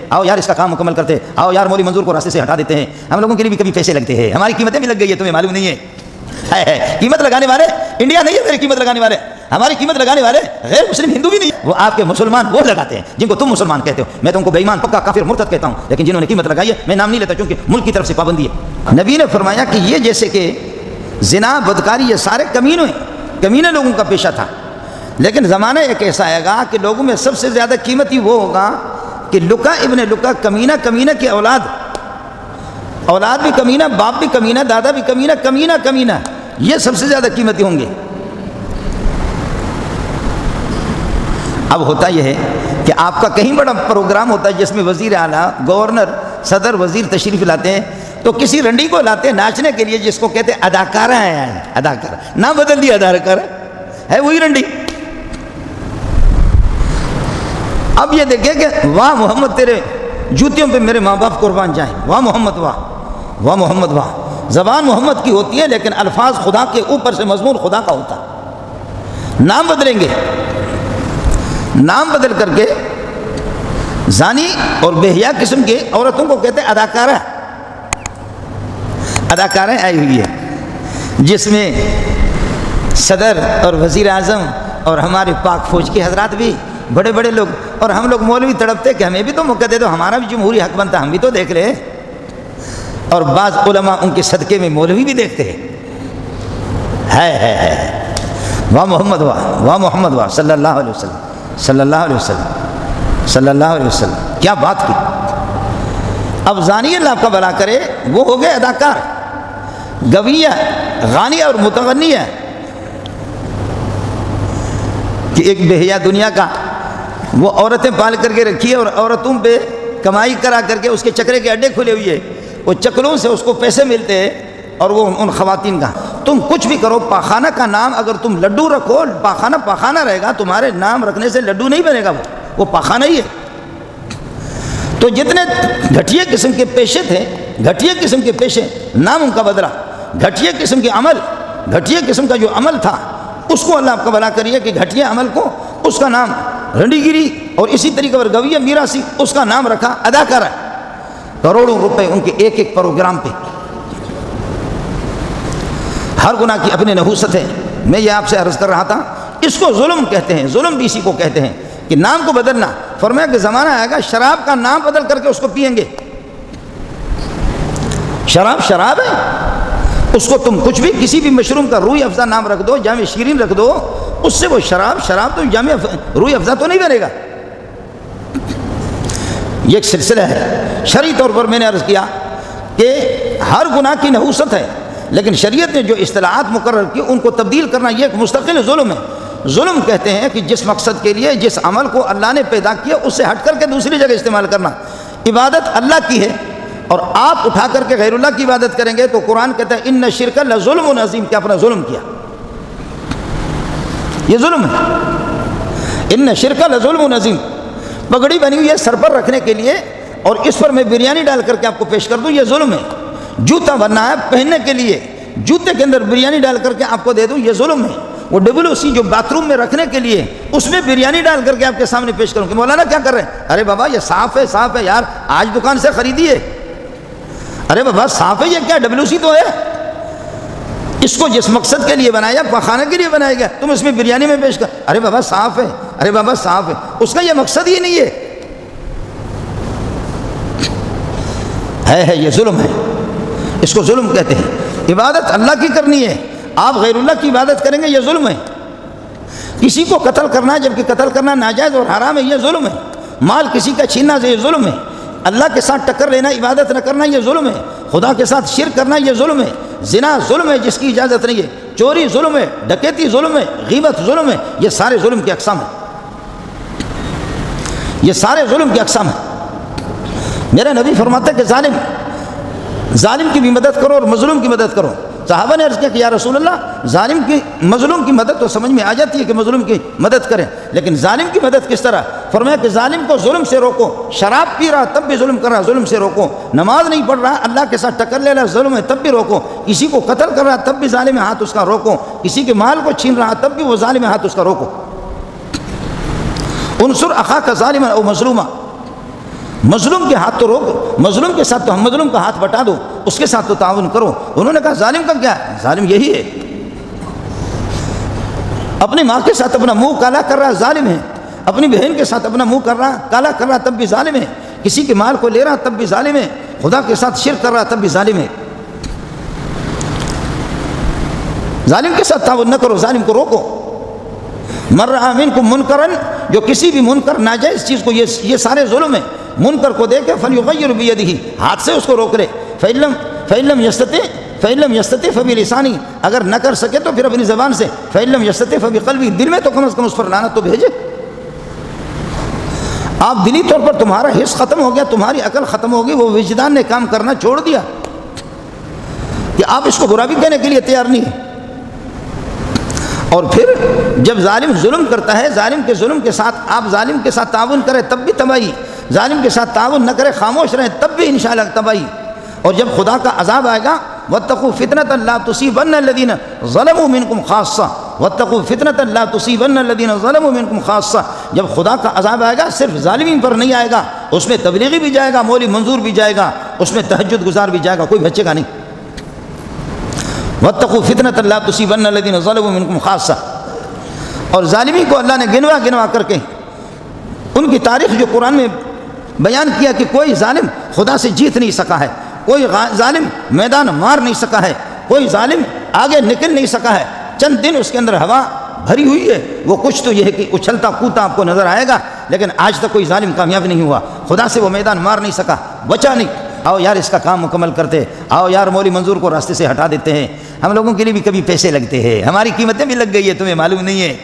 آؤ یار اس کا کام مکمل کرتے، آؤ یار مولوی منظور کو راستے سے ہٹا دیتے ہیں. ہم لوگوں کے لیے بھی کبھی پیسے لگتے ہیں، ہماری قیمتیں بھی لگ گئی ہے، تمہیں معلوم نہیں ہے. قیمت لگانے والے انڈیا نہیں ہے، میری قیمت لگانے والے، ہماری قیمت لگانے والے غیر مسلم ہندو بھی نہیں. وہ آپ کے مسلمان وہ لگاتے ہیں جن کو تم مسلمان کہتے ہو. میں تم کو بے ایمان پکا کافر مرتد کہتا ہوں، لیکن جنہوں نے قیمت لگائی ہے میں نام نہیں لیتا کیونکہ ملک کی طرف سے پابندی ہے. نبی نے فرمایا کہ یہ جیسے کہ زنا، بدکاری، یہ سارے کمینے لوگوں کا پیشہ تھا، لیکن زمانہ ایک ایسا آئے گا کہ لوگوں میں سب سے زیادہ قیمتی وہ ہوگا کہ لکا ابن لکا، کمینہ کی اولاد بھی کمینہ، باپ بھی کمینہ، دادا بھی کمینہ، یہ سب سے زیادہ قیمتی ہوں گے. اب ہوتا یہ ہے کہ آپ کا کہیں بڑا پروگرام ہوتا ہے جس میں وزیر اعلیٰ، گورنر، صدر، وزیر تشریف لاتے ہیں، تو کسی رنڈی کو لاتے ہیں ناچنے کے لیے جس کو کہتے ہیں اداکارہ ہے. اداکارہ نام بدل دیا، اداکارہ ہے وہی رنڈی. اب یہ دیکھیں کہ واہ محمد تیرے جوتیوں پہ میرے ماں باپ قربان جائیں، واہ محمد واہ، واہ محمد واہ. زبان محمد کی ہوتی ہے لیکن الفاظ خدا کے اوپر سے مضمون خدا کا ہوتا. نام بدلیں گے، نام بدل کر کے زانی اور بے حیا قسم کے عورتوں کو کہتے ہیں اداکارہ. اداکارہ آئی ہوئی ہے جس میں صدر اور وزیر اعظم اور ہمارے پاک فوج کے حضرات بھی، بڑے بڑے لوگ، اور ہم لوگ مولوی تڑپتے کہ ہمیں بھی تو موقع دے دو، ہمارا بھی جمہوری حق بنتا، ہم بھی تو دیکھ رہے. اور بعض علماء ان کے صدقے میں مولوی بھی دیکھتے ہیں. واہ محمد واہ، واہ محمد واہ، صلی اللہ علیہ وسلم، صلی اللہ علیہ وسلم، صلی اللہ علیہ وسلم. کیا بات کی. اب زانی اللہ کا بھلا کرے وہ ہو گئے اداکار، گویہ، غانی اور متغنیہ. کہ ایک بے حیا دنیا کا وہ عورتیں پال کر کے رکھی ہے اور عورتوں پہ کمائی کرا کر کے اس کے چکرے کے اڈے کھلے ہوئے، وہ چکروں سے اس کو پیسے ملتے ہیں اور وہ ان خواتین کا. تم کچھ بھی کرو، پاخانہ کا نام اگر تم لڈو رکھو، پاخانہ رہے گا، تمہارے نام رکھنے سے لڈو نہیں بنے گا، وہ پاخانہ ہی ہے. تو جتنے گھٹیا قسم کے پیشے تھے، گھٹیا قسم کے پیشے، نام ان کا بدلا. گھٹیا قسم کے عمل، گھٹیا قسم کا جو عمل تھا اس کو اللہ آپ کا بھلا کریے کہ گھٹیا عمل کو اس کا نام رنڈی گیری، اور اسی طریقے پر گویہ میراثی اس کا نام رکھا اداکارہ. کروڑوں روپے ان کے ایک پروگرام پہ. ہر گناہ کی اپنی نحوست ہے. میں یہ آپ سے عرض کر رہا تھا، اس کو ظلم کہتے ہیں. ظلم بھی اسی کو کہتے ہیں کہ نام کو بدلنا. فرمایا کہ زمانہ آئے گا شراب کا نام بدل کر کے اس کو پئیں گے. شراب ہے، اس کو تم کچھ بھی، کسی بھی مشروم کا روح افزا نام رکھ دو، جامع شیرین رکھ دو، اس سے وہ شراب تو جامع روح افزا تو نہیں بنے گا. یہ ایک سلسلہ ہے. شرعی طور پر میں نے عرض کیا کہ ہر گناہ کی نحوست ہے، لیکن شریعت نے جو اصطلاحات مقرر کی ان کو تبدیل کرنا یہ ایک مستقل ظلم ہے. ظلم کہتے ہیں کہ جس مقصد کے لیے، جس عمل کو اللہ نے پیدا کیا اس سے ہٹ کر کے دوسری جگہ استعمال کرنا. عبادت اللہ کی ہے اور آپ اٹھا کر کے غیر اللہ کی عبادت کریں گے تو قرآن کہتا ہے ان الشرک لظلم عظیم، کہ اپنا ظلم کیا. یہ ظلم ہے. ان الشرک لظلم عظیم. پگڑی بنی ہوئی ہے سر پر رکھنے کے لیے اور اس پر میں بریانی ڈال کر کے آپ کو پیش کر دوں، یہ ظلم ہے. جوتا بننا ہے پہننے کے لیے، جوتے کے اندر بریانی ڈال کر کے آپ کو دے دوں، یہ ظلم ہے. وہ WC جو باتھ روم میں رکھنے کے لیے اس میں بریانی ڈال کر کے آپ کے سامنے پیش کروں کہ مولانا کیا کر رہے ہیں؟ ارے بابا یہ صاف ہے یار، آج دکان سے خریدی ہے. ارے بابا صاف ہے، یہ کیا WC تو ہے. اس کو جس مقصد کے لیے بنایا، پخانے کے لیے بنایا گیا، تم اس میں بریانی میں پیش کر. ارے بابا صاف ہے، ارے بابا صاف ہے. اس کا یہ مقصد ہی نہیں ہے. یہ ظلم ہے. اس کو ظلم کہتے ہیں. عبادت اللہ کی کرنی ہے، آپ غیر اللہ کی عبادت کریں گے، یہ ظلم ہے. کسی کو قتل کرنا ہے جبکہ قتل کرنا ناجائز اور حرام ہے، یہ ظلم ہے. مال کسی کا چھیننا یہ ظلم ہے. اللہ کے ساتھ ٹکر لینا، عبادت نہ کرنا، یہ ظلم ہے. خدا کے ساتھ شرک کرنا یہ ظلم ہے. زنا ظلم ہے جس کی اجازت نہیں ہے. چوری ظلم ہے، ڈکیتی ظلم ہے، غیبت ظلم ہے. یہ سارے ظلم کی اقسام ہیں. یہ سارے ظلم کی اقسام ہیں. میرا نبی فرماتا ہے کہ ظالم کی بھی مدد کرو اور مظلوم کی مدد کرو. صحابہ نے عرض کیا کہ یا رسول اللہ، ظالم کی مظلوم کی مدد تو سمجھ میں آ جاتی ہے کہ مظلوم کی مدد کریں، لیکن ظالم کی مدد کس طرح؟ فرمایا کہ ظالم کو ظلم سے روکو. شراب پی رہا تب بھی ظلم کر رہا، ظلم سے روکو. نماز نہیں پڑھ رہا، اللہ کے ساتھ ٹکر لے رہا، ظلم ہے، تب بھی روکو. کسی کو قتل کر رہا تب بھی ظالم ہاتھ اس کا روکو. کسی کے مال کو چھین رہا تب بھی وہ ظالم ہاتھ اس کا روکو. انصر اخاک ظالما او مظلوما. مظلوم کے ہاتھ تو روک، مظلوم کے ساتھ تو ہم مظلوم کا ہاتھ بٹا دو، اس کے ساتھ تو تعاون کرو۔ انہوں نے کہا ظالم کا کیا ہے؟ ظالم یہی ہے، اپنی ماں کے ساتھ اپنا منہ کالا کر رہا ظالم ہے، اپنی بہن کے ساتھ اپنا منہ کالا کر رہا تب بھی ظالم ہے، کسی کے مال کو لے رہا تب بھی ظالم ہے، خدا کے ساتھ شرک کر رہا تب بھی ظالم ہے۔ ظالم کے ساتھ تعاون نہ کرو، ظالم کو روکو۔ من رأى منکم منکرا، جو کسی بھی منکر ناجائز چیز کو، یہ سارے ظلم ہیں، منکر کو دیکھے فلیغیر بیدہ، ہاتھ سے اس کو روک لے، فإن لم یستطع فبلسانہ، اگر نہ کر سکے تو پھر اپنی زبان سے، فإن لم یستطع فبقلبہ، دل میں تو کم از کم اس پر لعنت تو بھیجے۔ آپ دلی طور پر تمہارا حس ختم ہو گیا، تمہاری عقل ختم ہو گئی، وہ وجدان نے کام کرنا چھوڑ دیا کہ آپ اس کو برا بھی کہنے کے لیے تیار نہیں ہیں۔ اور پھر جب ظالم ظلم کرتا ہے، ظالم کے ظلم کے ساتھ آپ ظالم کے ساتھ تعاون کریں تب بھی تباہی، ظالم کے ساتھ تعاون نہ کرے خاموش رہیں تب بھی انشاءاللہ تباہی۔ اور جب خدا کا عذاب آئے گا، واتقوا فتنة لا تصيبن الذين ظلموا منكم خاصة، واتقوا فتنة لا تصيبن الذين ظلموا منكم خاصة، جب خدا کا عذاب آئے گا صرف ظالمین پر نہیں آئے گا، اس میں تبلیغی بھی جائے گا، مولوی منظور بھی جائے گا، اس میں تہجد گزار بھی جائے گا، کوئی بچے گا نہیں۔ واتقوا فتنة لا تصيبن الذين ظلموا منكم خاصة۔ اور ظالمی کو اللہ نے گنوا کر کے ان کی تاریخ جو قرآن میں بیان کیا کہ کوئی ظالم خدا سے جیت نہیں سکا ہے، کوئی ظالم میدان مار نہیں سکا ہے، کوئی ظالم آگے نکل نہیں سکا ہے، چند دن اس کے اندر ہوا بھری ہوئی ہے، وہ کچھ تو یہ ہے کہ اچھلتا کودتا آپ کو نظر آئے گا، لیکن آج تک کوئی ظالم کامیاب نہیں ہوا، خدا سے وہ میدان مار نہیں سکا، بچا نہیں۔ آؤ یار اس کا کام مکمل کرتے، آؤ یار مولوی منظور کو راستے سے ہٹا دیتے ہیں، ہم لوگوں کے لیے بھی کبھی پیسے لگتے ہیں، ہماری قیمتیں بھی لگ گئی ہے، تمہیں معلوم نہیں ہے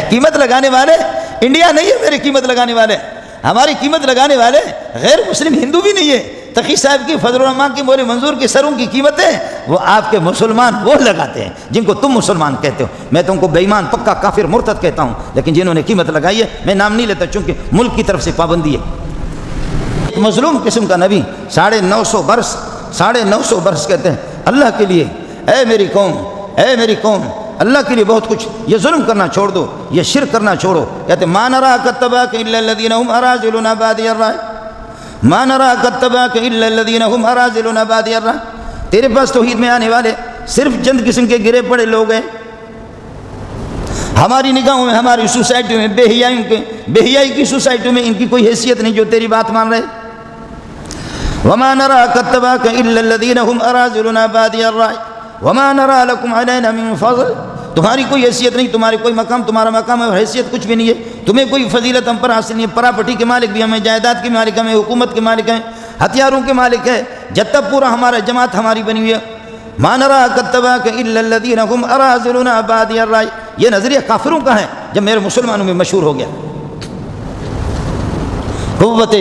قیمت لگانے والے انڈیا نہیں ہے، میری قیمت لگانے والے، ہماری قیمت لگانے والے غیر مسلم ہندو بھی نہیں ہے، تقی صاحب کی، فضل الرحمان کی، مولوی منظور کی سروں کی قیمتیں وہ آپ کے مسلمان وہ لگاتے ہیں جن کو تم مسلمان کہتے ہو، میں تم کو بے ایمان پکا کافر مرتد کہتا ہوں، لیکن جنہوں نے قیمت لگائی ہے میں نام نہیں لیتا چونکہ ملک کی طرف سے پابندی ہے۔ ایک مظلوم قسم کا نبی 950 برس کہتے ہیں اللہ کے لیے، اے میری قوم اللہ کے لیے بہت کچھ، یہ ظلم کرنا چھوڑ دو، یہ شرک کرنا چھوڑو، کہتے ما نراک اتبعک الا الذین هم اراذلون بادی الرأی، ما نراک اتبعک الا الذین هم اراذلون بادی الرأی، تیرے پاس توحید میں آنے والے صرف چند قسم کے گرے پڑے لوگ ہیں، ہماری نگاہوں میں، ہماری سوسائٹی میں، بے حیائی کی سوسائٹی میں ان کی کوئی حیثیت نہیں جو تیری بات مان رہے۔ وما نراک اتبعک الا الذین هم اراذلون بادی الرأی وما نرى لكم علينا من فضل، تمہاری کوئی حیثیت نہیں، تمہاری کوئی مقام، تمہارا مقام اور حیثیت کچھ بھی نہیں ہے، تمہیں کوئی فضیلت ہم پر حاصل نہیں ہے، پراپرٹی کے مالک بھی ہمیں، جائیداد کے مالک ہمیں، حکومت کے مالک ہیں، ہتھیاروں کے مالک ہے، جب تک پورا ہمارا جماعت ہماری بنی ہوئی ہے۔ ما نراک اتبعک الا الذین هم اراذلون بادی الرأی، یہ نظریہ کافروں کا ہے جب میرے مسلمانوں میں مشہور ہو گیا۔ قوت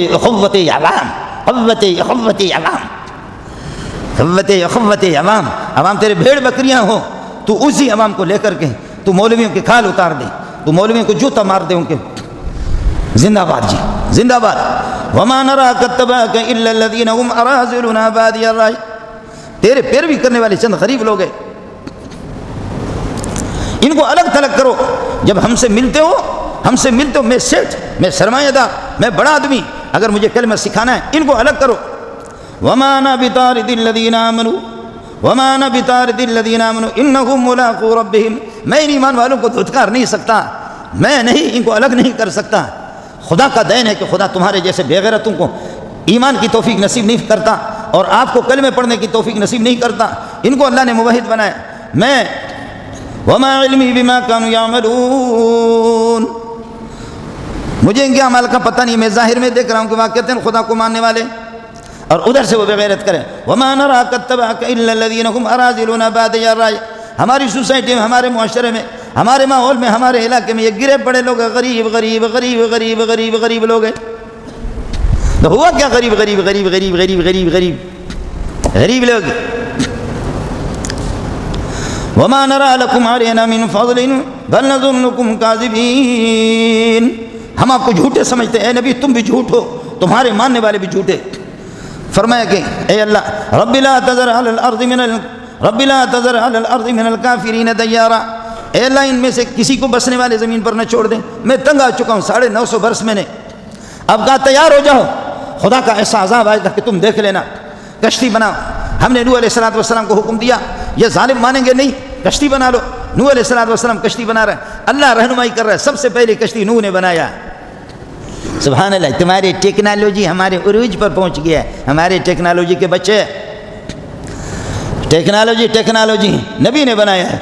عوام، عوام تیرے بھیڑ بکریاں ہوں، تو اسی عوام کو لے کر کے تو مولویوں کے کھال اتار دے، تو مولویوں کو جوتا مار دے ان کے، زندہ باد جی زندہ باد۔ وما نراک اتبعک الا الذین هم اراذلون بادی الرأی، تیرے پیروی کرنے والے چند غریب لوگ ہیں، ان کو الگ تھلگ کرو، جب ہم سے ملتے ہو میں سیٹھ، میں سرمایہ دار، میں بڑا آدمی، اگر مجھے کلمہ سکھانا ہے ان کو الگ کرو۔ وما انا بطارد الذین آمنوا انہم ملاقو ربہم، میں ان ایمان والوں کو دھتکار نہیں سکتا، میں نہیں ان کو الگ نہیں کر سکتا، خدا کا دین ہے کہ خدا تمہارے جیسے بے غیرتوں کو ایمان کی توفیق نصیب نہیں کرتا اور آپ کو کلمے پڑھنے کی توفیق نصیب نہیں کرتا، ان کو اللہ نے موحد بنایا۔ میں وما علمی بما كانوا يعملون، مجھے ان کے اعمال کا پتہ نہیں، میں ظاہر میں دیکھ رہا ہوں کہ واقعتاً خدا کو ماننے والے اور ادھر سے وہ بغیرت کریں۔ وما نراک اتبعک الا الذین هم اراذلون بادی الرأی، ہماری سوسائٹی میں، ہمارے معاشرے میں، ہمارے ماحول میں، ہمارے علاقے میں یہ گرے پڑے لوگ غریب غریب غریب غریب غریب غریب لوگ ہیں۔ تو ہوا کیا؟ غریب غریب غریب غریب غریب غریب غریب غریب لوگ۔ وما نرى لكم علينا من فضل بل نظنكم كاذبين، ہم آپ کو جھوٹے سمجھتے ہیں، اے نبی تم بھی جھوٹ ہو، تمہارے ماننے والے بھی جھوٹے۔ فرمایا کہ اے اللہ رب لا تذر على الارض من الكافرین دیارا، اے اللہ ان میں سے کسی کو بسنے والے زمین پر نہ چھوڑ دیں، میں تنگ آ چکا ہوں، 950 برس میں نے اب کہا تیار ہو جاؤ، خدا کا ایسا عذاب آئے گا کہ تم دیکھ لینا، کشتی بناؤ۔ ہم نے نوح علیہ السلام کو حکم دیا، یہ ظالم مانیں گے نہیں، کشتی بنا لو۔ نوح علیہ السلام کشتی بنا رہے ہیں، اللہ رہنمائی کر رہا ہے، سب سے پہلے کشتی نوح نے بنایا۔ سبحان اللہ، تمہاری ٹیکنالوجی ہمارے عروج پر پہنچ گیا ہے، ہمارے ٹیکنالوجی کے بچے، ٹیکنالوجی نبی نے بنایا ہے۔